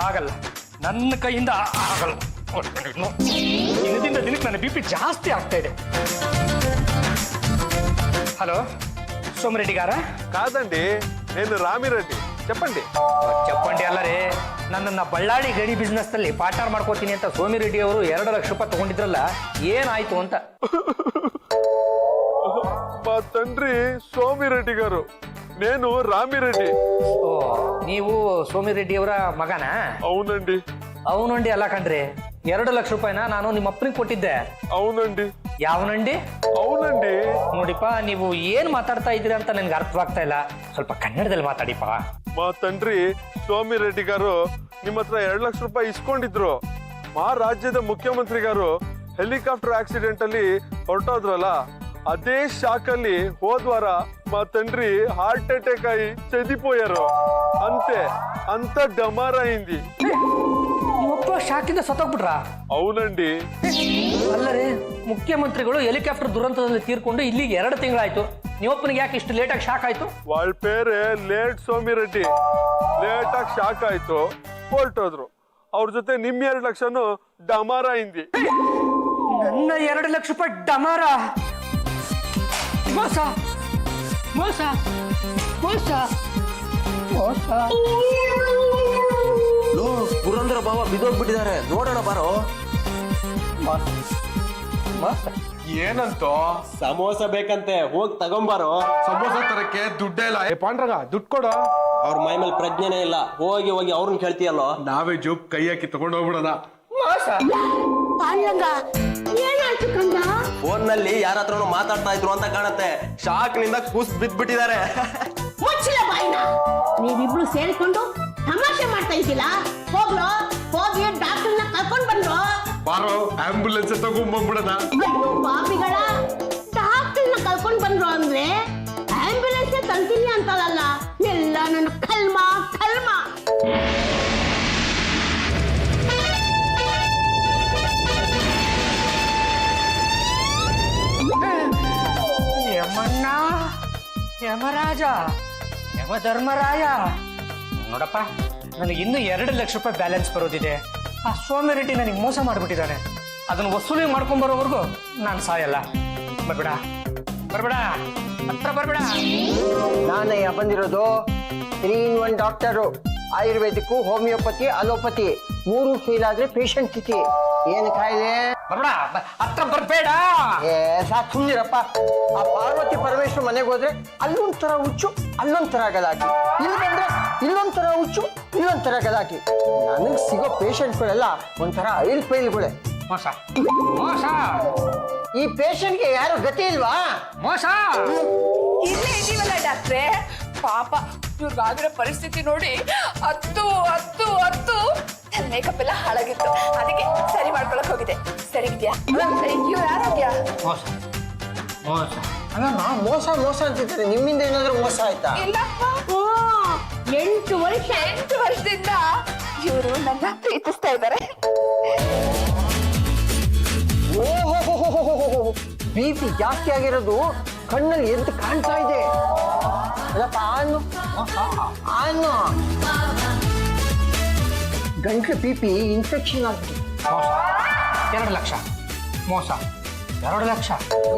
ಆಗಲ್ಲ ನನ್ನ ಕೈಯಿಂದ ಆಗಲ್ಲ. ದಿನದಿಂದ ದಿನಕ್ಕೆ ನನ್ನ BP ಜಾಸ್ತಿ ಆಗ್ತಾ ಇದೆ. హలో సోమిరెడ్డి గారా? కాదండి, నేను రామిరెడ్డి. చెప్పండి. చెప్పండి ಅಲ್ಲರೇ, ನನ್ನನ್ನು ಬಳ್ಳಾರಿ ಗಡಿ ಬಿಸ್ನೆಸ್ ಅಲ್ಲಿ ಪಾರ್ಟ್ನರ್ ಮಾಡ್ಕೋತೀನಿ ಅಂತ ಸೋಮಿರೆಡ್ಡಿ ಅವರು 2 ಲಕ್ಷ ರೂಪಾಯಿ ತಗೊಂಡಿದ್ರಲ್ಲ, ಏನಾಯ್ತು ಅಂತ. మా తండ్రి సోమిరెడ్డి గారు, నేను రామిరెడ్డి. ಓ, ನೀವು ಸೋಮಿರೆಡ್ಡಿ ಅವರ ಮಗನಾ? అవునండి. ಅವನುಂಡಿ ಅಲ್ಲ ಕಣ್ರಿ, 2 ಲಕ್ಷ ರೂಪಾಯಿನ ನಾನು ನಿಮ್ಮ ಅಪ್ಪನಿಗೆ ಕೊಟ್ಟಿದ್ದೆ. అవునండి. ಯಾವನಂಡಿ? అవునండి. ನೋಡಿಪ್ಪ, ನೀವು ಏನ್ ಮಾತಾಡ್ತಾ ಇದ್ದೀರಾ ಅಂತ ನನ್ಗೆ ಅರ್ಥವಾಗ್ತಾ ಇಲ್ಲ. ಸ್ವಲ್ಪ ಕನ್ನಡದಲ್ಲಿ ಮಾತಾಡಿಪ್ಪ. మా తండ్రి సోమిరెడ్డి గారు ನಿಮ್ಮ ಹತ್ರ 2 ಲಕ್ಷ ರೂಪಾಯಿ ಇಸ್ಕೊಂಡಿದ್ರು. మా ರಾಜ್ಯದ ಮುಖ್ಯಮಂತ್ರಿ గారు ಹೆಲಿಕಾಪ್ಟರ್ ಆಕ್ಸಿಡೆಂಟ್ ಅಲ್ಲಿ ಹೊರಟೋದ್ರಲ್ಲ, ಅದೇ ಶಾಕ್ ಅಲ್ಲಿ ಹೋದ್ವಾರ మా తండ్రి హార్ట్ అటాక్ అయి చెదిపోయారు. అంతే, అంత డమార్ అయింది. ನಿಮ್ಮಪ್ಪ ಶಾಕಿಂದ ಸತ್ತೋಗ್ಬಿಟ್ರಾ? అవునండి. ಅಲ್ಲರೇ, ಮುಖ್ಯಮಂತ್ರಿಗಳು ಹೆಲಿಕಾಪ್ಟರ್ ದುರಂತದಲ್ಲಿ ತೀರ್ಕೊಂಡು ಇಲ್ಲಿಗೆ 2 ತಿಂಗಳಾಯ್ತು. ನಿಮ್ಮಪ್ಪನಿಗೆ ಯಾಕೆ ಇಷ್ಟು ಲೇಟಾಗಿ ಶಾಕ್ ಆಯ್ತು? వాళ్ళ పేరే లేట్ సోమిరెడ్డి. ಲೇಟ್ ಆಗಿ ಶಾಕ್ ಆಯ್ತು, ಹೊರಟೋದ್ರು. ಅವ್ರ ಜೊತೆ ನಿಮ್ 2 ಲಕ್ಷನು ಡಮಾರ ಅయింది. ನನ್ನ 2 ಲಕ್ಷ ರೂಪಾಯಿ ಡಮಾರ? ಮೋಸ ಮೋಸ ಮೋಸ ಮೋಸ. ಪುರಂದರ ಭಾವ ಬಿದ್ದೋಗ್ಬಿಟ್ಟಿದ್ದಾರೆ, ನೋಡೋಣ ಬಾರೋ. ಮೋಸ ಏನಂತೋ? ಸಮೋಸ ಬೇಕಂತೆ, ಹೋಗಿ ತಗೊಂಬಾರೋ. ಸಮೋಸ ತರಕ್ಕೆ ದುಡ್ಡೇ ಇಲ್ಲ. ಪಾಂಡ್ರಂಗ, ದುಡ್ಡು ಕೊಡ. ಅವ್ರ ಮೈ ಮೇಲೆ ಪ್ರಜ್ಞೆನೇ ಇಲ್ಲ, ಹೋಗಿ ಹೋಗಿ ಅವ್ರನ್ನ ಕೇಳ್ತೀಯಲ್ಲೋ. ನಾವೇ ಜೋಬ್ ಕೈ ಹಾಕಿ ತಗೊಂಡು ಹೋಗ್ಬಿಡೋಣ. ಮೋಸ. ಪಾಂಡ್ರಂಗ, ಏನಾಯ್ತು ಕಂದ? ಫೋನ್ ನಲ್ಲಿ ಯಾರ ಹತ್ರನೂ ಮಾತಾಡ್ತಾ ಇದ್ರು ಅಂತ ಕಾಣತ್ತೆ. ಶಾಕ್ ನಿಂದ ಕೂಸ್ ಬಿದ್ಬಿಟ್ಟಿದ್ದಾರೆ. ಮುಚ್ಚಿಲ್ಲ ಬಾಯಿನ. ನೀವಿಬ್ರು ಸೇರಿಕೊಂಡು ತಮಾಷೆ ಮಾಡ್ತಾ ಇದ್ದಿಲ್ಲ. ಹೋಗ್ಲೋ, ಹೋಗಿ ಡಾಕ್ಟರ್ನ ಕರ್ಕೊಂಡ್ ಬಂದ್ರು. ಬಾರೋ, ಆಂಬುಲೆನ್ಸ್ ತಗೊಂಡ್ಬಂದ್ಬಿಡೋಣ. ಅಯ್ಯೋ ಪಾಪಿಗಳ, ಡಾಕ್ಟರ್ನ ಕರ್ಕೊಂಡ್ ಬಂದ್ರು ಅಂದ್ರೆ ಆಂಬ್ಯುಲೆನ್ಸ್ ತಂತೀನಿ ಅಂತಲ್ಲ. ಎಲ್ಲ ನನ್ನ ಕಲ್ಮ ಕಲ್ಮ. ಯಮಣ್ಣ, ಯಮರಾಜ, ಯಮಧರ್ಮರಾಯ. ನೋಡಪ್ಪ, ನನಗೆ ಇನ್ನೂ 2 ಲಕ್ಷ ರೂಪಾಯಿ ಬ್ಯಾಲೆನ್ಸ್ ಬರೋದಿದೆ. ಆ ಸೋಮಿರೆಡ್ಡಿ ನನಗೆ ಮೋಸ ಮಾಡಿಬಿಟ್ಟಿದ್ದಾನೆ. ಅದನ್ನು ವಸೂಲಿ ಮಾಡ್ಕೊಂಡ್ ಬರೋವರೆಗೂ ನಾನು ಸಾಯಲ್ಲ. ಬರ್ಬೇಡ ಬರ್ಬೇಡ, ಹತ್ರ ಬರ್ಬೇಡ. ನಾನಯ್ಯ ಬಂದಿರೋದು 3-in-1 doctor. Ayurvedic, homeopathy, allopathy 3 fail ಆದ್ರೆ ಪೇಷಂಟ್ ಸ್ಥಿತಿ. ಏನು ಕಾಯಿಲೆ? ಬರ್ಬೇಡ, ಹತ್ರ ಬರ್ಬೇಡ. ಸಾಕು ಸುಮ್ಮನಿರಪ್ಪ. ಆ ಪಾರ್ವತಿ ಪರಮೇಶ್ವರ ಮನೆಗೆ ಹೋದ್ರೆ ಅಲ್ಲೊಂಥರ ಹುಚ್ಚು, ಅಲ್ಲೊಂಥರ ಗಲಾಟೆ. ಇಲ್ಲಿ ಬಂದ್ರೆ ಇಲ್ಲೊಂಥರ ಹುಚ್ಚು, ಇಲ್ಲೊಂಥರ ಗಲಾಟೆ. ನನಗೆ ಸಿಗೋ ಪೇಷಂಟ್ಗಳೆಲ್ಲ ಒಂಥರ ಐಲ್ ಪೈಲ್ಗಳೇ. ಮೋಸ ಮೋಸ. ಈ ಪೇಷಂಟ್ಗೆ ಯಾರು ಗತಿ ಇಲ್ವಾ? ಮೋಸ. ಇಲ್ಲೇ ಇದೀವಲ್ಲ ಡಾಕ್ಟ್ರೆ, ಪಾಪ ಇವ್ರಿಗಾಗಿರೋ ಪರಿಸ್ಥಿತಿ ನೋಡಿ ಹತ್ತು ಮೇಕಪ್ ಎಲ್ಲ ಹಾಳಾಗಿತ್ತು. ಅದಕ್ಕೆ ಸರಿ ಮಾಡ್ಕೊಳಕ್ ಹೋಗಿದೆ. ಸರಿಗಿದ್ಯಾ? ಇವ್ರ ಆರೋಗ್ಯ? ಮೋಸ ಮೋಸ. ಅಲ್ಲಮ್ಮ, ಮೋಸ ಮೋಸ ಅಂತಿದ್ದಾರೆ. ನಿಮ್ಮಿಂದ ಏನಾದ್ರೂ ಮೋಸ ಆಯ್ತಾ? ಇಲ್ಲಪ್ಪ, 8 ವರ್ಷದಿಂದ ಇವರು ನನ್ನ ಪ್ರೀತಿಸ್ತಾ ಇದ್ದಾರೆ. BP ಜಾಸ್ತಿ ಆಗಿರೋದು ಕಣ್ಣಲ್ಲಿ ಎದ್ದು ಕಾಣ್ತಾ ಇದೆ. ಅಲ್ಲಪ್ಪ, ಆನು ಗಂಟ್ಲು BP ಇನ್ಫೆಕ್ಷನ್ ಆಗಿದೆ. ಮೋಸ. 2 ಲಕ್ಷ ಮೋಸ. 2 ಲಕ್ಷ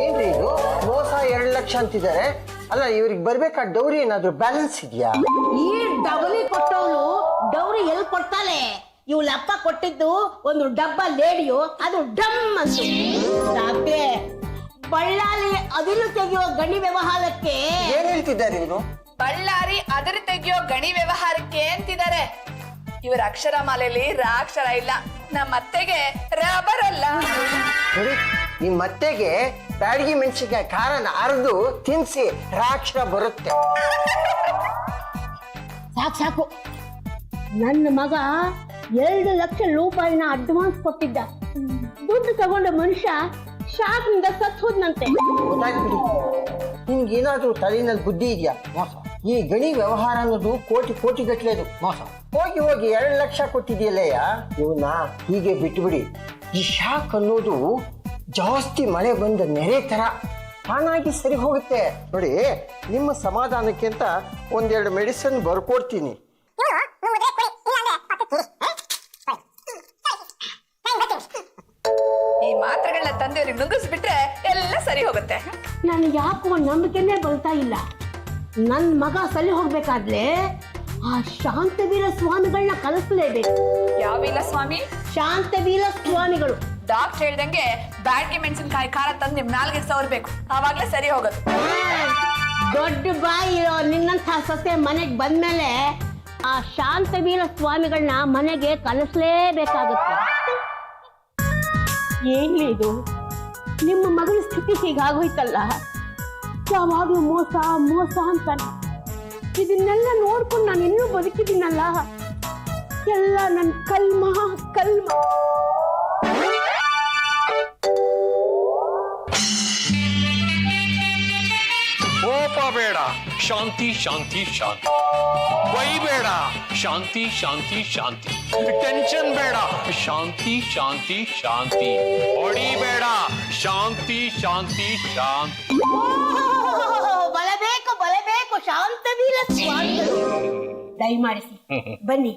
ಏನ್ರಿ ಇದು? ಮೋಸ 2 ಲಕ್ಷ ಅಂತಿದ್ದಾರೆ. ಅಲ್ಲ, ಇವ್ರಿಗೆ ಬರ್ಬೇಕಾ ಡೌರಿ ಏನಾದ್ರು ಬ್ಯಾಲೆನ್ಸ್ ಇದೆಯಾ? ಈ ಡಬಲಿ ಕೊಟ್ಟವಳು ಡೌರಿ ಎಲ್ಲಿ ಕೊಡ್ತಾಳೆ? ಇವಳಪ್ಪ ಕೊಟ್ಟಿದ್ದು ಒಂದು ಡಬ್ಬ ಲೇಡಿಯೋ, ಅದು ಡಮ್ ಅಂತು. ಡಾಕ್ಟ್ರೆ, ಬಳ್ಳಾರಿ ಅದಿಲು ತೆಗೆಯುವ ಗಣಿ ವ್ಯವಹಾರಕ್ಕೆ ಏನ್ ಹೇಳ್ತಿದ್ದಾರೆ ಇವರು? ಬಳ್ಳಾರಿ ಅದರ ತೆಗೆಯೋ ಗಣಿ ವ್ಯವಹಾರಕ್ಕೆ ಅಂತಿದ್ದಾರೆ. ಇವರ ಅಕ್ಷರ ಮಾಲೆಯಲ್ಲಿ ರಾ ಅಕ್ಷರ ಇಲ್ಲ. ನಮ್ಮ ಅತ್ತೆಗೆ ರ ಬರಲ್ಲ. ನೋಡಿ, ನಿಮ್ಮ ಅತ್ತೆಗೆ ಬ್ಯಾಡಗಿ ಮೆಣಸಿಗೆ ಖಾರನ ಅರ್ದು ತಿನ್ಸಿ ರಾಕ್ಷರ ಬರುತ್ತೆ. ಸಾಕು. ನನ್ನ ಮಗ 2 ಲಕ್ಷ ರೂಪಾಯಿನ ಅಡ್ವಾನ್ಸ್ ಕೊಟ್ಟಿದ್ದ. ದುಡ್ಡು ತಗೊಂಡ ಮನುಷ್ಯ ಶಾಕ್ನಿಂದ ಸತ್ ಹೋದ್ನಂತೆ. ಗೊತ್ತಾಗ್ಬಿಡಿ, ನಿಮ್ಗೇನಾದ್ರೂ ತಲೆನಲ್ಲಿ ಬುದ್ಧಿ ಇದೆಯಾ? ಮೋಸ. ಈ ಗಣಿ ವ್ಯವಹಾರ ಅನ್ನೋದು ಕೋಟಿ ಗಟ್ಲೆದು. ಮೋಸ. ಹೋಗಿ 2 ಲಕ್ಷ ಕೊಟ್ಟಿದೆಯಲ್ಲಯ್ಯ, ಇವನ್ನ ಹೀಗೆ ಬಿಟ್ಬಿಡಿ. ಈ ಶಾಕ್ ಅನ್ನೋದು ಜಾಸ್ತಿ ಮಳೆ ಬಂದ ನೆರೆ ತರ ತಾನಾಗಿ ಸರಿ ಹೋಗುತ್ತೆ. ನೋಡಿ, ನಿಮ್ಮ ಸಮಾಧಾನಕ್ಕೆ ಅಂತ 1-2 ಮೆಡಿಸಿನ್ ಬರ್ಕೊಡ್ತೀನಿ. ದೇವ್ರಿಗೆ ನುಗ್ಗಿಸ್ಬಿಟ್ರೆ ಎಲ್ಲ ಸರಿ ಹೋಗುತ್ತೆ. ನಾನು ಯಾಕೋ ನಂಬಿಕೆನೇ ಬರ್ತಾ ಇಲ್ಲ. ನನ್ನ ಮಗ ಸರಿ ಹೋಗ್ಬೇಕಾದ್ರೆ ಆ ಶಾಂತವೀರ ಸ್ವಾಮಿಗಳನ್ನ ಕಲಿಸ್ಲೇಬೇಕು. ಯಾವಿಲ್ಲ ಸ್ವಾಮಿ? ಶಾಂತವೀರ ಸ್ವಾಮಿಗಳು. ಡಾಕ್ಟರ್ ಹೇಳ್ದಂಗೆ ಬ್ಯಾಡ್ಗೆ ಮೆಣಸಿನಕಾಯಿ ಖಾರ ತಂದು ನಿಮ್ ನಾಲ್ಗೆ ಸವರ್ಬೇಕು, ಆವಾಗ್ಲೇ ಸರಿ ಹೋಗೋದು. ದೊಡ್ಡ ಬಾಯಿ ಇರೋ ನಿನ್ನಂಥ ಸೊಸೆ ಮನೆಗೆ ಬಂದ್ಮೇಲೆ ಆ ಶಾಂತವೀರ ಸ್ವಾಮಿಗಳನ್ನ ಮನೆಗೆ ಕಲಿಸ್ಲೇಬೇಕಾಗುತ್ತೆ. ಏನ್ಲಿ ಇದು, ನಿಮ್ಮ ಮಗಳ ಸ್ಥಿತಿ ಹೀಗಾಗೋಯ್ತಲ್ಲ, ಯಾವಾಗ್ಲೂ ಮೋಸ ಮೋಸ ಅಂತಾನೆ. ಇದನ್ನೆಲ್ಲ ನೋಡ್ಕೊಂಡು ನಾನು ಇನ್ನೂ ಬದುಕಿದ್ದೀನಲ್ಲ, ಎಲ್ಲ ನನ್ನ ಕಲ್ಮ ಕಲ್ಮ. ಕೋಪ ಬೇಡ, ಶಾಂತಿ ಶಾಂತಿ ಶಾಂತಿ. ಬೈಬೇಡ, ಶಾಂತಿ ಶಾಂತಿ ಶಾಂತಿ. ಟೆನ್ಷನ್ ಬೇಡ, ಶಾಂತಿ ಶಾಂತಿ ಶಾಂತಿ. ಹೊಡಿಬೇಡ, ಶಾಂತಿ ಶಾಂತಿ ಶಾಂತಿ. ಬಲಬೇಕು ಬಲಬೇಕು ಶಾಂತವೀರ ಸ್ವಾಮಿಗಳು. ದಯಮಾಡಿಸಿ ಬನ್ನಿ.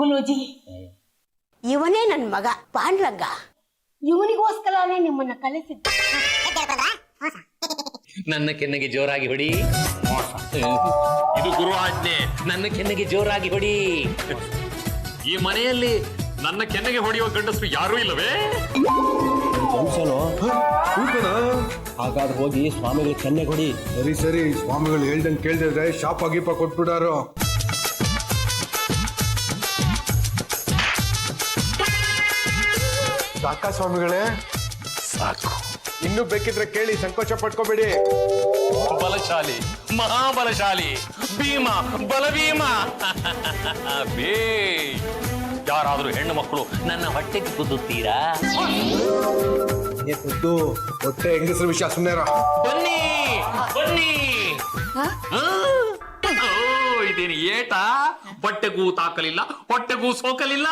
ಗುಲೂಜಿ, ಇವನೇ ನನ್ನ ಮಗ ಪಾಂಡ್ರಂಗ. ಇವನಿಗೋಸ್ಕರನೇ ನಿಮ್ಮನ್ನ ಕಲಿಸಿದ್ದ. ನನ್ನ ಕೆನ್ನೆಗೆ ಜೋರಾಗಿ ಹೊಡಿ. ಇದು ಗುರು ಆಜ್ಞೆ. ನನ್ನ ಕೆನ್ನೆಗೆ ಜೋರಾಗಿ ಹೊಡಿ. ಈ ಮನೆಯಲ್ಲಿ ನನ್ನ ಕೆನ್ನೆಗೆ ಹೊಡೆಯುವ ಗಂಡಸರು ಯಾರೂ ಇಲ್ಲವೇ? ಹಾಗಾದ್ರೆ ಹೋಗಿ ಸ್ವಾಮಿಗಳು ಕೆನ್ನೆ ಕೊಡಿ. ಸರಿ ಸರಿ, ಸ್ವಾಮಿಗಳು ಹೇಳ್ದಂಗೆ ಕೇಳ್ದಿದ್ರೆ ಶಾಪ ಗೀಪ ಕೊಟ್ಬಿಡಾರು. ಸಾಕ ಸ್ವಾಮಿಗಳೇ? ಸಾಕು. ಇನ್ನು ಬೇಕಿದ್ರೆ ಕೇಳಿ, ಸಂಕೋಚ ಪಟ್ಕೋಬೇಡಿ. ಬಲಶಾಲಿ, ಮಹಾಬಲಶಾಲಿ, ಭೀಮ, ಬಲಭೀಮ. ಬೇ, ಯಾರಾದ್ರೂ ಹೆಣ್ಣು ಮಕ್ಕಳು ನನ್ನ ಹೊಟ್ಟೆಗೆ ಕುದ್ದುತ್ತೀರಾ? ಹೊಟ್ಟೆ ಹೆಂಗಸರ ವಿಷಯ ಸುಮ್ಮನೆ. ಬನ್ನಿ ಬನ್ನಿ. ಇದೇನು ಏಟ? ಹೊಟ್ಟೆಗೂ ತಾಕಲಿಲ್ಲ, ಹೊಟ್ಟೆಗೂ ಸೋಕಲಿಲ್ಲ.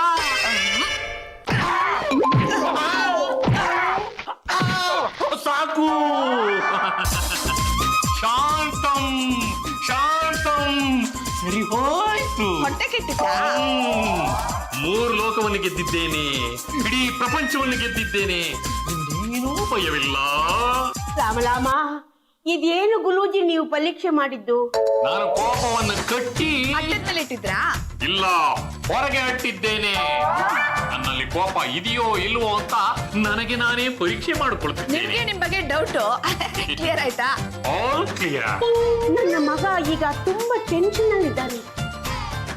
ಸಾಕು. ಶಾಂತಂ ಶಾಂತಂ. ಸರಿ ಹೋಯ್ತು. ಹೊಟ್ಟೆ ಕೆಟ್ಟಿದ್ದ? 3 ಲೋಕವನ್ನು ಗೆದ್ದಿದ್ದೇನೆ, ಇಡೀ ಪ್ರಪಂಚವನ್ನು ಗೆದ್ದಿದ್ದೇನೆ. ಇನ್ನೇನೂ ಭಯವಿಲ್ಲ. ರಾಮಲಾಮ, ಇದೇನು ಗುಲೂಜಿ ನೀವು ಪರೀಕ್ಷೆ ಮಾಡಿದ್ದು? ನಾನು ಕೋಪವನ್ನು ಕಟ್ಟಿ ಅಡ್ಡದಲ್ಲಿಟ್ಟಿದ್ರಾ? ಇಲ್ಲ, ಹೊರಗೆ ಅಟ್ಟಿದ್ದೇನೆ. ನನ್ನಲ್ಲಿ ಕೋಪ ಇದೆಯೋ ಇಲ್ವೋ ಅಂತ ನನಗೆ ನಾನೇ ಪರೀಕ್ಷೆ ಮಾಡಿಕೊಳ್ತಿದ್ದೇನೆ. ನಿಮ್ಗೆ ನಿಮ್ ಬಗ್ಗೆ ಡೌಟ್ ಕ್ಲಿಯರ್ ಆಯ್ತಾ? All clear. ನನ್ನ ಮಗ ಈಗ ತುಂಬಾ ಟೆನ್ಷನ್ ಅಲ್ಲಿದ್ದಾನೆ.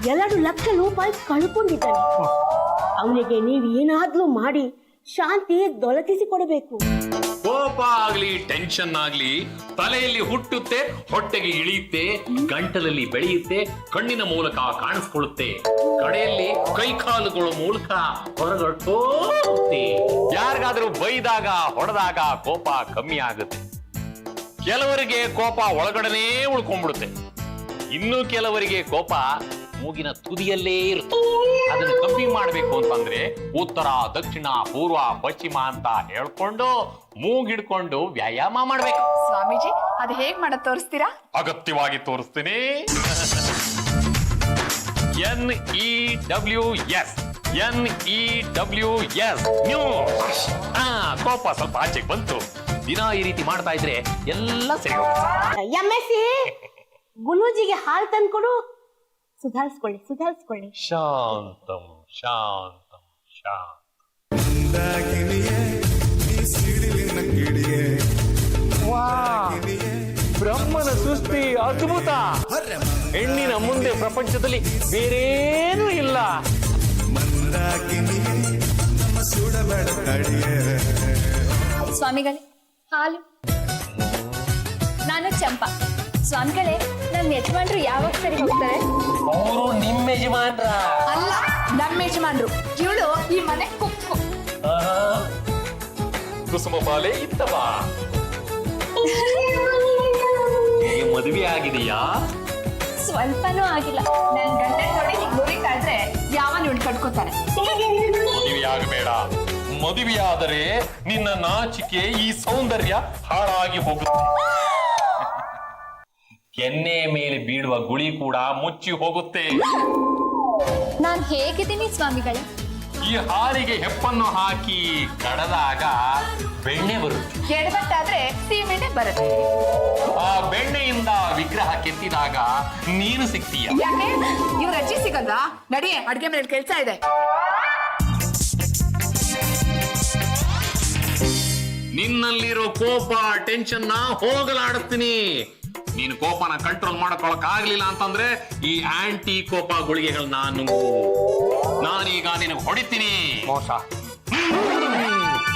2 ಲಕ್ಷ ರೂಪಾಯಿ ಕಳ್ಕೊಂಡಿದ್ದಾನೆ. ಅವನಿಗೆ ನೀವು ಏನಾದ್ರೂ ಮಾಡಿ ಶಾಂತಿ ದೊರಕಿಸಿಕೊಡಬೇಕು. ಕೋಪ ಆಗ್ಲಿ ಟೆನ್ಷನ್ ಆಗ್ಲಿ ತಲೆಯಲ್ಲಿ ಹುಟ್ಟುತ್ತೆ, ಹೊಟ್ಟೆಗೆ ಇಳಿಯುತ್ತೆ, ಗಂಟಲಲ್ಲಿ ಬೆಳೆಯುತ್ತೆ, ಕಣ್ಣಿನ ಮೂಲಕ ಕಾಣಿಸ್ಕೊಳ್ಳುತ್ತೆ, ಕಡೆಯಲ್ಲಿ ಕೈಕಾಲುಗಳ ಮೂಲಕ ಹೊರಗಟ್ಟೋಗುತ್ತೆ. ಯಾರಿಗಾದ್ರೂ ಬೈದಾಗ ಹೊಡೆದಾಗ ಕೋಪ ಕಮ್ಮಿ ಆಗುತ್ತೆ. ಕೆಲವರಿಗೆ ಕೋಪ ಒಳಗಡೆನೇ ಉಳ್ಕೊಂಡ್ಬಿಡುತ್ತೆ. ಇನ್ನು ಕೆಲವರಿಗೆ ಕೋಪ ಮೂಗಿನ ತುದಿಯಲ್ಲೇ ಇರುತ್ತೆ. ಅದನ್ನು ಕಮ್ಮಿ ಮಾಡಬೇಕು ಅಂತಂದ್ರೆ ಉತ್ತರ, ದಕ್ಷಿಣ, ಪೂರ್ವ, ಪಶ್ಚಿಮ ಅಂತ ಹೇಳ್ಕೊಂಡು ಮೂಗಿಡ್ಕೊಂಡು ವ್ಯಾಯಾಮ ಮಾಡ್ಬೇಕು. ಸ್ವಾಮೀಜಿ, ಅದು ಹೇಗ್ ಮಾಡೋದ್ ತೋರಿಸ್ತೀರಾ? ಅಗತ್ಯವಾಗಿ ತೋರಿಸ್ತೀನಿ. NEWS news. ಕೋಪ ಸ್ವಲ್ಪ ಆಚೆಗೆ ಬಂತು. ದಿನ ಈ ರೀತಿ ಮಾಡ್ತಾ ಇದ್ರೆ ಎಲ್ಲ ಸರಿ ಹೋಗುತ್ತೆ. ಎಮ್ಮೆಸಿ, ಗುಲೂಜಿಗೆ ಹಾಲು ತಂದ್ಕೊಡು. ಸುಧಾರಿಸ್ಕೊಳ್ಳಿ ಸುಧಾರಿಸ್ಕೊಳ್ಳಿ. ಶಾಂತಂ ಶಾಂತಂ ಶಾಂತ. ಬ್ರಹ್ಮನ ಸೃಷ್ಟಿ ಅದ್ಭುತ. ಹೆಣ್ಣಿನ ಮುಂದೆ ಪ್ರಪಂಚದಲ್ಲಿ ಬೇರೇನೂ ಇಲ್ಲ. ಸ್ವಾಮಿಗಳೇ, ಹಾಲು. ನಾನು ಚಂಪಾ. ಸ್ವಾಮಿಗಳೇ, ನನ್ನ ಯಜಮಾನ್ರು ಯಾವಾಗ ಸರಿ ಹೋಗ್ತಾರೆ? ಅವರು ನಿಮ್ಮ ಯಜಮಾನ್ರ ಅಲ್ಲ, ನಮ್ಮ ಯಜಮಾನ್ರು. ಇವಳು ಈ ಮನೆ ಕುಕ್ಕು. ಕುಸುಮ ಪಾಲೆ ಇತ್ತವ. ಮದುವೆ ಆಗಿದೆಯಾ? ಸ್ವಲ್ಪನೂ ಆಗಿಲ್ಲ. ನನ್ ಗಂಡ ನೋಡಿ ಹೀಗೆ ಮುರಿತಾ ಇದ್ರೆ ಯಾವನ್ ಇವಳು ಕಟ್ಕೋತಾನೆ. ಮದುವೆ ಆಗಬೇಡ. ಮದುವೆಯಾದರೆ ನಿನ್ನ ನಾಚಿಕೆ, ಈ ಸೌಂದರ್ಯ ಹಾಳಾಗಿ ಹೋಗುತ್ತೆ. ಕೆನ್ನೆ ಮೇಲೆ ಬೀಳುವ ಗುಳಿ ಕೂಡ ಮುಚ್ಚಿ ಹೋಗುತ್ತೆ. ನಾನ್ ಹೇಗಿದ್ದೀನಿ ಸ್ವಾಮಿಗಳೇ? ಈ ಹಾಲಿಗೆ ಹೆಪ್ಪನ್ನು ಹಾಕಿ ಕಡದಾಗ ಬೆಣ್ಣೆ ಬರುತ್ತೆ. ಎಡವಟ್ಟಾದ್ರೆ ಸೀಮೆಣ್ಣೆ ಬರುತ್ತೆ. ಆ ಬೆಣ್ಣೆಯಿಂದ ವಿಗ್ರಹ ಕೆತ್ತಿದಾಗ ನೀನು ಸಿಗ್ತೀಯ. ಯಾಕೆ ಇವ್ರ ಅಜ್ಜಿ ಸಿಗಲ್ವಾ? ನಡಿ, ಅಡ್ಗೆ ಮನೇಲಿ ಕೆಲ್ಸ ಇದೆ. ನಿನ್ನಲ್ಲಿರೋ ಕೋಪ ಟೆನ್ಷನ್ ನ ಹೋಗಲಾಡಿಸ್ತೀನಿ. ನೀನು ಕೋಪನ ಕಂಟ್ರೋಲ್ ಮಾಡಕೊಳಕ್ ಆಗ್ಲಿಲ್ಲ ಅಂತಂದ್ರೆ ಈ ಆಂಟಿ ಕೋಪ ಗುಳಿಗೆಗಳನ್ನ ನಾನೀಗ ನಿನಗೆ ಹೊಡಿತೀನಿ. ಮೋಸ.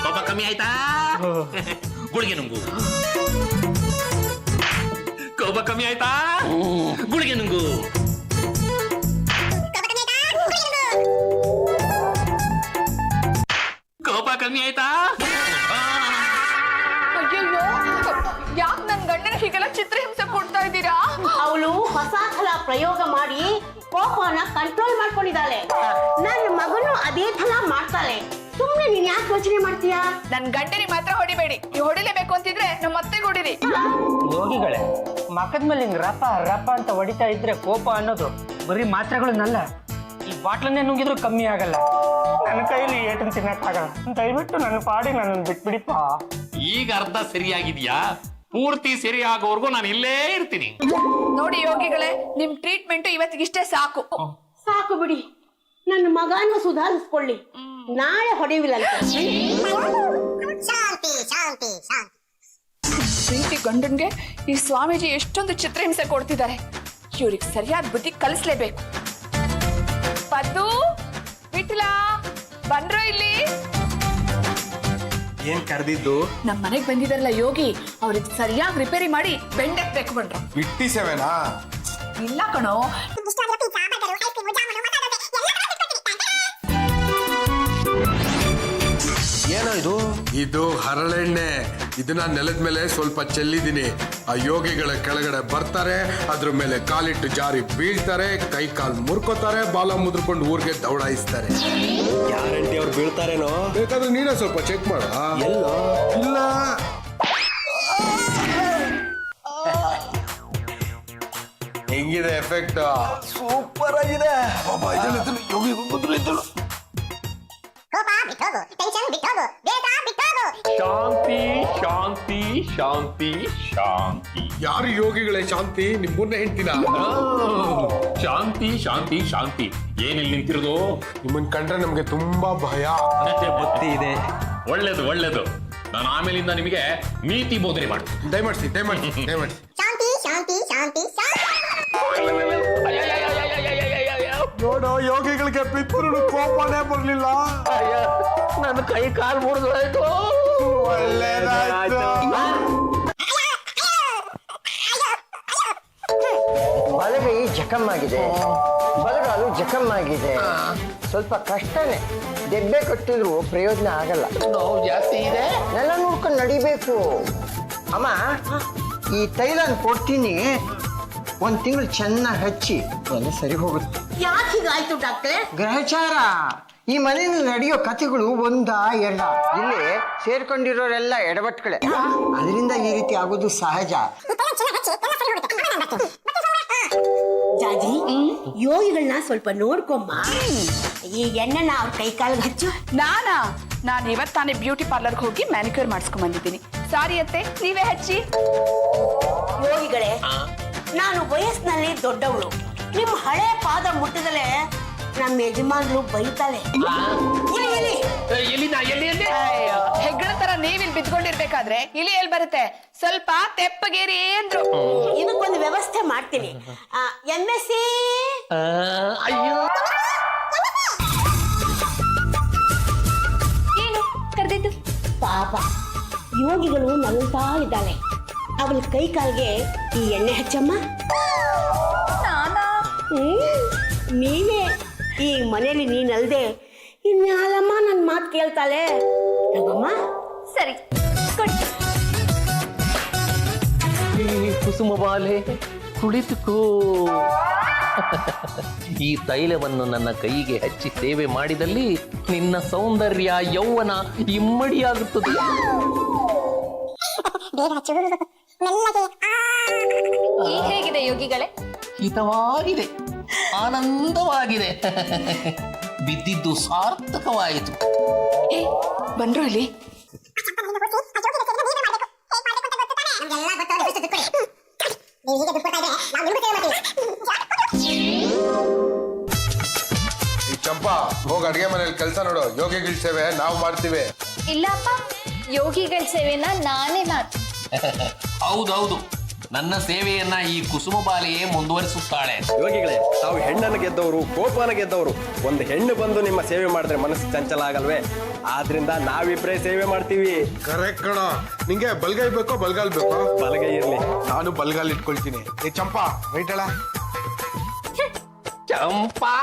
ಕೋಪ ಕಮ್ಮಿ ಆಯ್ತಾ? ಗುಳಿಗೆ ನುಂಗು. ಕೋಪ ಕಮ್ಮಿ ಆಯ್ತಾ? ಗುಳಿಗೆ ನುಂಗು. ಕೋಪ ಕಮ್ಮಿ ಆಯ್ತಾ? ಅಯ್ಯಯ್ಯೋ, ಯಾಕೆ ನನ್ ಗಂಡನ ಹೀಗೆಲ್ಲ ಚಿತ್ರಹಿಂಸೆ ಕೊಡ್ತಾ ಇದ್ದೀರಾ? ಅವಳು ಹೊಸ ಥರ ಪ್ರಯೋಗ ಮಾಡಿ ಕೋಪನ ಕಂಟ್ರೋಲ್ ಮಾಡ್ಕೊಂಡಿದ್ದಾಳೆ. ನನ್ನ ಮಗನು ಅದೇ ಥರ ಮಾಡ್ತಾಳೆ. ಸುಮ್ನೆ ನೀನ್ ಯಾಕೆ ಯೋಚನೆ ಮಾಡ್ತೀಯಾ? ನನ್ ಗಂಡನಿಗೆ ಮಾತ್ರ ಹೊಡಿಬೇಡಿ. ನೀವು ಹೊಡಿಲೇಬೇಕು ಅಂತಿದ್ರೆ ನಮ್ಮ ಅತ್ತೆಗೆ ಹೊಡಿರಿ. ಯೋಗಿಗಳೇ, ಮಕದ ಮೇಲೆ ಹಿಂಗ್ ರಪ ರಪ ಅಂತ ಹೊಡಿತಾ ಇದ್ರೆ ಕೋಪ ಅನ್ನೋದು ಬರೀ ಮಾತ್ರೆಗಳನ್ನಲ್ಲ, ಈ ಬಾಟ್ಲನ್ನೇ ನುಂಗಿದ್ರು ಕಮ್ಮಿ ಆಗಲ್ಲ. ನನ್ನ ಕೈಲಿ ಏಟನ್ ತಿನ್ನಕ್ಕಾಗಲ್ಲ. ದಯವಿಟ್ಟು ನನ್ನ ಪಾಡಿ ನನ್ನನ್ನು ಬಿಟ್ಬಿಡಿಪ್ಪ. ಈಗ ಅರ್ಧ ಸರಿಯಾಗಿದ್ಯಾ? ಪೂರ್ತಿ ಸರಿಯಾಗೋವರೆಗೂ ನಾನು ಇಲ್ಲೇ ಇರ್ತೀನಿ. ನೋಡಿ ಯೋಗಿಗಳೇ, ನಿಮ್ ಟ್ರೀಟ್ಮೆಂಟ್ ಇವತ್ತಿಗಿಷ್ಟೇ ಸಾಕು. ಸಾಕು ಬಿಡಿ, ನನ್ನ ಮಗನ ಸುಧಾರಿಸ್ಕೊಳ್ಳಿ. ನಾಳೆ ಹೊಡೆಯುವಿಲ್ಲ. ಪ್ರೀತಿ ಗಂಡನ್ಗೆ ಈ ಸ್ವಾಮೀಜಿ ಎಷ್ಟೊಂದು ಚಿತ್ರಹಿಂಸೆ ಕೊಡ್ತಿದ್ದಾರೆ. ಇವ್ರಿಗೆ ಸರಿಯಾದ ಬುದ್ಧಿ ಕಲಿಸ್ಲೇಬೇಕು. ಪದ್ದು, ವಿಠಲ, ಬಂದ್ರೋ ಇಲ್ಲಿ? ಏನ್ ಕರೆದಿದ್ದು? ನಮ್ ಮನೆಗ್ ಬಂದಿದಾರಲ್ಲ ಯೋಗಿ, ಅವ್ರಿಗೆ ಸರಿಯಾಗಿ ರಿಪೇರಿ ಮಾಡಿ ಬೆಂಡೆಕ್ಬೇಕು ಬಂದ್ರು. ಬಿಟ್ಟಿಸೇವೇನಾ? ಇಲ್ಲ ಕಣೋ, ಏನೋ ಇದು? ಇದು ಹರಳೆಣ್ಣೆ. ಇದನ್ನ ನೆಲದ ಮೇಲೆ ಸ್ವಲ್ಪ ಚೆಲ್ಲಿದ್ದೀನಿ. ಆ ಯೋಗಿಗಳ ಕೆಳಗಡೆ ಬರ್ತಾರೆ, ಅದ್ರ ಮೇಲೆ ಕಾಲಿಟ್ಟು ಜಾರಿ ಬೀಳ್ತಾರೆ, ಕೈ ಕಾಲು ಮುರ್ಕೋತಾರೆ, ಬಾಲ ಮುದ್ರಕೊಂಡು ಊರಿಗೆ ದೌಡಾಯಿಸ್ತಾರೆ. ಗ್ಯಾರಂಟಿ ಅವ್ರು ಬೀಳ್ತಾರೇನೋ? ಬೇಕಾದ್ರೆ ನೀನೇ ಸ್ವಲ್ಪ ಚೆಕ್ ಮಾಡ. ಎಲ್ಲೋ ಇಲ್ಲ, ಹೆಂಗಿದೆ ಎಫೆಕ್ಟ್? ಸೂಪರ್ ಆಗಿದೆ. ಶಾಂತಿ ಶಾಂತಿ ಶಾಂತಿ ಶಾಂತಿ. ಯಾರು ಯೋಗಿಗಳೇ ಶಾಂತಿ? ನಿಮ್ಮನ್ನ ಹೆಂಡ್ತಿನ? ಶಾಂತಿ ಶಾಂತಿ ಶಾಂತಿ. ಏನಿಲ್ಲಿ ನಿಂತಿರೋದು? ನಿಮ್ಮನ್ ಕಂಡ್ರೆ ನಮ್ಗೆ ತುಂಬಾ ಭಯ. ಬುದ್ಧಿ ಇದೆ. ಒಳ್ಳೇದು ಒಳ್ಳೇದು. ನಾನು ಆಮೇಲಿಂದ ನಿಮಗೆ ನೀತಿ ಬೋಧನೆ ಮಾಡ್ತೀನಿ. ದಯಮಾಡಿಸಿ ದಯಮಾಡಿಸಿ ದಯಮಾಡಿಸಿ. ನೋಡೋ, ಯೋಗಿಗಳಿಗೆ ಪಿತೃ ಕೋಪನೇ ಬರ್ಲಿಲ್ಲ. ನನ್ನ ಕೈ ಕಾಲು ಮುರಿದೋಯ್ತು. ಒಳ್ಳೇದಾಯ್ತು. ಬಲಗೈ ಜಖಮ್ಮಾಗಿದೆ, ಬಲಗಾಲು ಜಖಮ್ಮಾಗಿದೆ. ಸ್ವಲ್ಪ ಕಷ್ಟನೇ. ದೆಬ್ಬೆ ಕಟ್ಟಿದ್ರು ಪ್ರಯೋಜನ ಆಗಲ್ಲ. ನೋವು ಜಾಸ್ತಿ ಇದೆ. ನೆಲ ನೋಡ್ಕೊಂಡು ನಡಿಬೇಕು. ಅಮ್ಮ, ಈ ತೈಲನ ಕೊಡ್ತೀನಿ, 1 ತಿಂಗಳು ಚೆನ್ನಾಗಿ ಹಚ್ಚಿ ಎಲ್ಲ ಸರಿ ಹೋಗುತ್ತೆ. ಯಾಕೆ ಹೀಗಾಯ್ತು ಡಾಕ್ಟ್ರೆ? ಗ್ರಹಚಾರ. ಈ ಮನೆಯಲ್ಲಿ ನಡೆಯೋ ಕಥೆಗಳು 1, 2. ಇಲ್ಲಿ ಸೇರ್ಕೊಂಡಿರೋರೆಲ್ಲ ಎಡವಟ್ಗಳೇ. ಅದರಿಂದ ಈ ರೀತಿ ಆಗೋದು ಸಹಜ. ಜಾಜಿ, ಯೋಗಿಗಳನ್ನ ಸ್ವಲ್ಪ ನೋಡ್ಕೊಮ್ಮ. ಈ ಎಣ್ಣೆನ ಅವ್ರ ಕೈ ಕಾಲಿಗೆ ಹಚ್ಚು. ನಾನು ಇವತ್ತಾನೆ ಬ್ಯೂಟಿ ಪಾರ್ಲರ್ಗೆ ಹೋಗಿ ಮ್ಯಾನಿಕ್ಯೂರ್ ಮಾಡಿಸ್ಕೊಂಡ್ ಬಂದಿದ್ದೀನಿ. ಸಾರಿ ಅತ್ತೆ, ನೀವೇ ಹಚ್ಚಿ. ಯೋಗಿಗಳೇ, ನಾನು ವಯಸ್ಸಿನಲ್ಲಿ ದೊಡ್ಡವಳು. ನಿಮ್ ಹಳೆ ಪಾದ ಮುಟ್ಟಿದಲೆ ನಮ್ಮ ಯಜಮಾನ್ರು ಬೈತಾಳೆ. ಹೆಗ್ಗಣ ತರ ನೀವಿಲ್ ಬಿದ್ಕೊಂಡಿರ್ಬೇಕಾದ್ರೆ ಇಲಿ ಎಲ್ಲಿ ಬರುತ್ತೆ? ಸ್ವಲ್ಪ ತೆಪ್ಪಗೇರಿ ಅಂದ್ರು. ಇದಕ್ಕೊಂದು ವ್ಯವಸ್ಥೆ ಮಾಡ್ತೀನಿ. MSc. ಏನು ಕರೆದಿದ್ದು? ಪಾಪ, ಯೋಗಿಗಳು ನಗುತ್ತಾ ಇದ್ದಾಳೆ. ಅವಳ ಕೈ ಕಾಲ್ಗೆ ಈ ಎಣ್ಣೆ ಹಚ್ಚಮ್ಮ. ನೀವೇ. ಈ ಮನೇಲಿ ನೀನಲ್ದೆ ಇನ್ಯಾಲಮ್ಮ ನನ್ನ ಮಾತು ಕೇಳ್ತಾಳೆ. ತಗಮ್ಮ. ಸರಿ, ಕೊಡಿ. ಕುಸುಮ ಬಾಲೆ, ಕುಳಿತುಕೋ. ಈ ತೈಲವನ್ನು ನನ್ನ ಕೈಗೆ ಹಚ್ಚಿ ಸೇವೆ ಮಾಡಿದಲ್ಲಿ ನಿನ್ನ ಸೌಂದರ್ಯ ಯೌವನ ಇಮ್ಮಡಿಯಾಗುತ್ತದೆ. ಈಗ ಹೇಗಿದೆ ಯೋಗಿಗಳೇ? ಹಿತವಾಗಿದೆ, ಆನಂದವಾಗಿದೆ. ಬಿದ್ದಿದ್ದು ಸಾರ್ಥಕವಾಯಿತು. ಏ ಬಂದ್ರು ಇಲ್ಲಿ. ಈ ಚಂಪಾ ಹೋಗಿ ಅಡ್ಗೆ ಮನೇಲಿ ಕೆಲಸ ನೋಡು. ಯೋಗಿಗಳ ಸೇವೆ ನಾವು ಮಾಡ್ತೀವಿ. ಇಲ್ಲಪ್ಪ, ಯೋಗಿಗಳ ಸೇವೆನ ನಾನೇ ಮಾಡ್ತೀನಿ. ಹೌದೌದು, ನನ್ನ ಸೇವೆಯನ್ನ ಈ ಕುಸುಮ ಬಾಲೆಯೇ ಮುಂದುವರಿಸುತ್ತಾಳೆ. ಯೋಗಿಗಳೇ, ತಾವು ಹೆಣ್ಣನ್ನು ಗೆದ್ದವರು, ಕೋಪನ ಗೆದ್ದವರು. ಒಂದು ಹೆಣ್ಣು ಬಂದು ನಿಮ್ಮ ಸೇವೆ ಮಾಡಿದ್ರೆ ಮನಸ್ಸು ಚಂಚಲ ಆಗಲ್ವೇ? ಆದ್ರಿಂದ ನಾವಿಬ್ರೇ ಸೇವೆ ಮಾಡ್ತೀವಿ. ಕರೆಕ್ಟ್ ಕಣ. ನಿಂಗೆ ಬಲ್ಗೈ ಬೇಕೋ ಬಲ್ಗಾಲ್ ಬೇಕೋ? ಬಲಗೈ ಇರ್ಲಿ. ನಾನು ಬಲ್ಗಾಲ್ ಇಟ್ಕೊಳ್ತೀನಿ. ಏ ಚಂಪಾ ರೈಟ್ ಹೇಳ. ಚಂಪಾ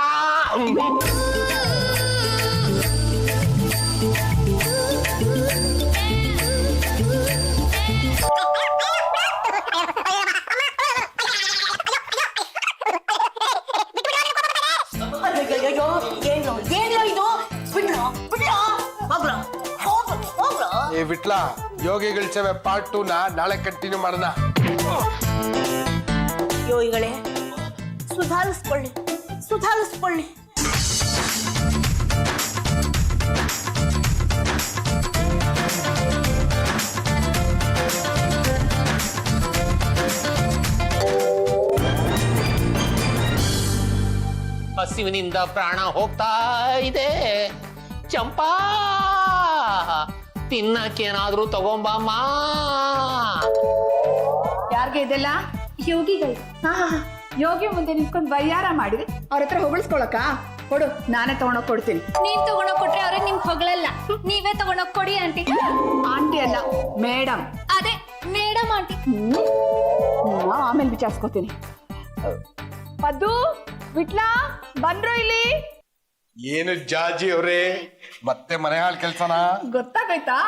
ಅಯ್ಯೋ ಏನು ಏನು ಇದು ಬಿಡ್ರೋ ಬಿಡ್ರೋ ಹೋಗ್ರೋ ಹೋಗ್ರೋ. ಏ ವಿಟ್ಲ, ಯೋಗಿಗಳ ಸೇವೆ ಪಾರ್ಟ್ 2 ನಾಳೆ ಕಂಟಿನ್ಯೂ ಮಾಡೋಣ. ಯೋಗಿಗಳೇ ಸುಧಾರಿಸ್ಕೊಳ್ಳಿ ಸುಧಾರಿಸ್ಕೊಳ್ಳಿ. ಹಸಿವಿನಿಂದ ಪ್ರಾಣ ಹೋಗ್ತಾ ಇದೆ. ಚಂಪಾ, ತಿನ್ನಕ್ಕೇನಾದ್ರೂ ತಗೊಂಬಮ್ಮ. ಯಾರ್ಗೆ ಇದೆಲ್ಲ? ಯೋಗಿಗಳು. ಯೋಗಿ ಮುಂದೆ ನಿಂತ್ಕೊಂಡು ಬಯ್ಯಾರ ಮಾಡಿದ್ರೆ ಅವ್ರ ಹತ್ರ ಹೊಗಳಿಸ್ಕೊಳಕ ಕೊಡು, ನಾನೇ ತಗೊಂಡೋಗಿ ಕೊಡ್ತೀನಿ. ನೀವ್ ತಗೊಂಡೋಗ್ ಕೊಟ್ರೆ ಅವ್ರೆ ನಿಮ್ಗೆ ಹೊಗಳಲ್ಲ. ನೀವೇ ತಗೊಂಡೋಗ್ ಕೊಡಿ ಆಂಟಿ. ಆಂಟಿ ಅಲ್ಲ ಮೇಡಮ್. ಅದೇ ಮೇಡಮ್ ಆಂಟಿ. ಆಮೇಲೆ ವಿಚಾರಿಸ್ಕೋತೀನಿ. ಪದ್ದು, ವಿಟ್ಲ ಬಂದ್ರು ಇಲ್ಲಿ. ಏನು ಜಾಜಿ ಅವ್ರೆ, ಮತ್ತೆ ಮನೆ ಹಾಳು ಕೆಲ್ಸನ? ಗೊತ್ತಾಗೋಯ್ತಾ?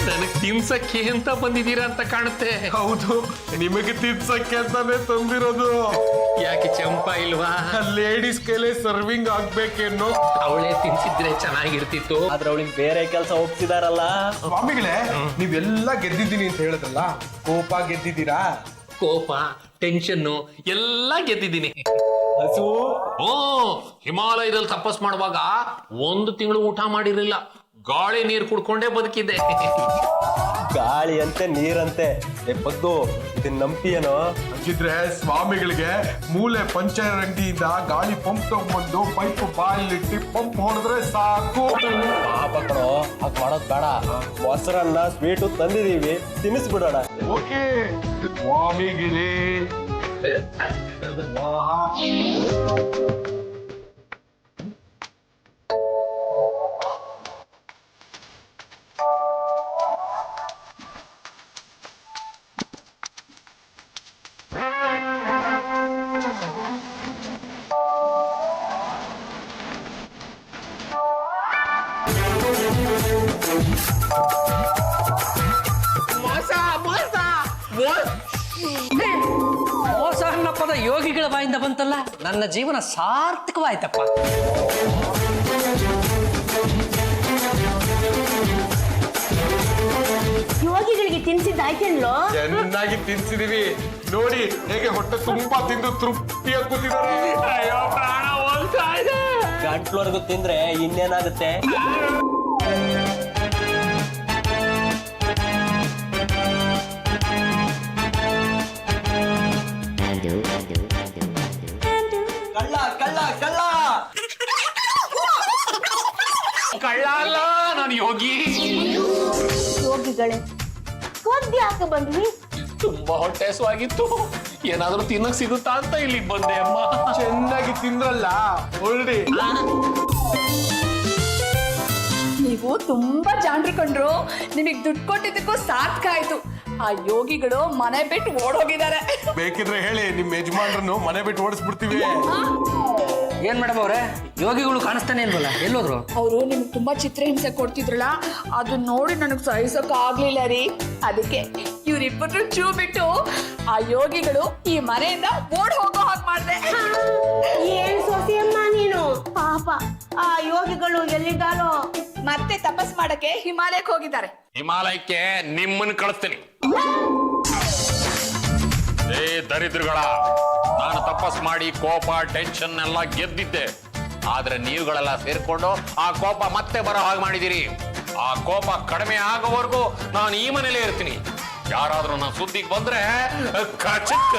ನನಗ್ ತಿನ್ಸಕ್ಕೆ ಅಂತ ಬಂದಿದ್ದೀರಾ ಅಂತ ಕಾಣುತ್ತೆ. ಹೌದು, ನಿಮಗೆ ತಿನ್ಸಕ್ಕೆ ಅಂತಾನೆ ತಂದಿರೋದು. ಯಾಕೆ ಚಂಪಾ ಇಲ್ವಾ? ಲೇಡೀಸ್ ಕೈಲೇ ಸರ್ವಿಂಗ್ ಆಗ್ಬೇಕೇನೋ. ಅವಳೇ ತಿನ್ಸಿದ್ರೆ ಚೆನ್ನಾಗಿರ್ತಿತ್ತು. ಆದ್ರೆ ಅವಳಿಗೆ ಬೇರೆ ಕೆಲಸ ಒಪ್ಸಿದಾರಲ್ಲ. ಸ್ವಾಮಿಗಳೇ, ನೀವೆಲ್ಲ ಗೆದ್ದಿದ್ದೀನಿ ಅಂತ ಹೇಳಿದ್ರಲ್ಲ, ಕೋಪ ಗೆದ್ದಿದ್ದೀರಾ? ಕೋಪ, ಟೆನ್ಷನ್ನು ಎಲ್ಲ ಗೆದ್ದಿದ್ದೀನಿ. ಹಸು ಓ, ಹಿಮಾಲಯದಲ್ಲಿ ತಪಸ್ ಮಾಡುವಾಗ 1 ತಿಂಗಳು ಊಟ ಮಾಡಿರಲಿಲ್ಲ. ಗಾಳಿ ನೀರು ಕುಡ್ಕೊಂಡೇ ಬದುಕಿದ್ದೆ. ಗಾಳಿ ಅಂತೆ ನೀರಂತೆ. ಏ ಪದ್ದು, ಇದನ್ನ ನಂಬ್ತೀಯನೋ? ಹಾಗಿದ್ರೆ ಸ್ವಾಮಿಗಳಿಗೆ ಮೂಲೆ ಪಂಚರಂಗಿಯಿಂದ ಗಾಳಿ ಪಂಪ್ ತಗೊಂಡ್ಬಂದು ಪೈಪ್ ಬಾಯಲ್ಲಿಟ್ಟು ಪಂಪ್ ಹೊಡೆದ್ರೆ ಸಾಕು. ಪಾಪ ಕಣೋ, ಹಾಗೆ ಮಾಡೋದ್ ಬೇಡ. ಮೊಸರನ್ನ ಸ್ವೀಟು ತಂದಿದೀವಿ, ತಿನ್ನಿಸ್ಬಿಡೋಣ. ಓಕೆ ಸ್ವಾಮಿಗಳೇ. ಮೋಸ ಅನ್ನೋ ಪದ ಯೋಗಿಗಳ ಬಾಯಿಂದ ಬಂತಲ್ಲ, ನನ್ನ ಜೀವನ ಸಾರ್ಥಕವಾಯ್ತಪ್ಪ. ಯೋಗಿಗಳಿಗೆ ತಿನ್ಸಿದ್ದಾಯ್ತೇನ್ಲೋ? ಚೆನ್ನಾಗಿ ತಿನ್ಸಿದೀವಿ ನೋಡಿ, ಹೇಗೆ ಹೊಟ್ಟೆ ತುಂಬಾ ತಿಂದು ತೃಪ್ತಿಯಾಗಿ ಕೂತಿದ್ದಾರೆ. ಅಯ್ಯೋ, ಪ್ರಾಣ ಹೋಗ್ತಾ ಇದೆ. ಗಂಟ್ಲವರೆಗೂ ತಿಂದ್ರೆ ಇನ್ನೇನಾಗುತ್ತೆ? ಕಳ್ಳ ಕಳ್ಳ ಕಳ್ಳ. ಕಳ್ಳ ಅಲ್ಲ, ನಾನು ಯೋಗಿ. ಯೋಗಿಗಳೇ ಕೊದ್ದಿ ಯಾಕೆ ಬಂದ್ವಿ? ತುಂಬಾ ಹೊಟ್ಟೆ ಹಸುವಾಗಿತ್ತು. ಏನಾದ್ರೂ ತಿನ್ನಕ್ ಸಿಗುತ್ತಾ ಅಂತ ಇಲ್ಲಿಗೆ ಬಂದೆ ಅಮ್ಮ. ಚೆನ್ನಾಗಿ ತಿಂದ್ರಲ್ಲ, ಹೊರಡಿ. ನೀವು ತುಂಬಾ ಜಾಣ್ರಿ ಕೊಂಡ್ರು. ನಿಮಗ್ ದುಡ್ಡು ಕೊಟ್ಟಿದ್ದಕ್ಕೂ ಸಾರ್ಥಕ ಆಯ್ತು. ಆ ಯೋಗಿಗಳು ಮನೆ ಬಿಟ್ಟು ಓಡೋಗಿದ್ದಾರೆ. ಬೇಕಿದ್ರೆ ಹೇಳಿ, ನಿಮ್ ಯಜಮಾನ್ರನ್ನು ಮನೆ ಬಿಟ್ಟು ಓಡಿಸ್ಬಿಡ್ತೀವಿ. ಏನ್ ಮೇಡಮ್ ಅವ್ರೆ, ಯೋಗಿಗಳು ಕಾಣಿಸ್ತಾನೆ ಇಲ್ವಲ್ಲ, ಎಲ್ಲೋದ್ರು? ಅವರು ನಿಮ್ಗೆ ತುಂಬಾ ಚಿತ್ರಹಿಂಸೆ ಕೊಡ್ತಿದ್ರಲ್ಲ, ಅದು ನೋಡಿ ನನಗ್ ಸಹಿಸಕ್ ಆಗ್ಲಿಲ್ಲ ರೀ. ಅದಕ್ಕೆ ಇವ್ರಿಬ್ಬರು ಚೂ ಬಿಟ್ಟು ಆ ಯೋಗಿಗಳು ಈ ಮನೆಯಿಂದ ಓಡ್ ಹೋಗೋ ಹಾಗೆ ಮಾಡ್ದೆ. ಏನ್ ಸೊಸೆಯಮ್ಮ ನೀನು? ಪಾಪ ಪಾಪ ಆ ಯೋಗಿಗಳು ಎಲ್ಲಿದ್ದಾರೋ? ಮತ್ತೆ ತಪಸ್ ಮಾಡಕ್ಕೆ ಹಿಮಾಲಯಕ್ಕೆ ಹೋಗಿದ್ದಾರೆ. ಹಿಮಾಲಯಕ್ಕೆ ನಿಮ್ಮನ್ನ ಕಳಿಸ್ತೀನಿ. ಏ ದರಿದ್ರಗಳ, ನಾನು ತಪಸ್ ಮಾಡಿ ಕೋಪ ಟೆನ್ಷನ್ ಎಲ್ಲ ಗೆದ್ದಿದ್ದೆ. ಆದ್ರೆ ನೀವುಗಳೆಲ್ಲ ಸೇರ್ಕೊಂಡು ಆ ಕೋಪ ಮತ್ತೆ ಬರೋ ಹಾಗೆ ಮಾಡಿದಿರಿ. ಆ ಕೋಪ ಕಡಿಮೆ ಆಗೋವರೆಗೂ ನಾನು ಈ ಮನೇಲೇ ಇರ್ತೀನಿ. ಯಾರಾದ್ರೂ ನನ್ನ ಸುದ್ದಿಗೆ ಬಂದ್ರೆ ಕಚಕ್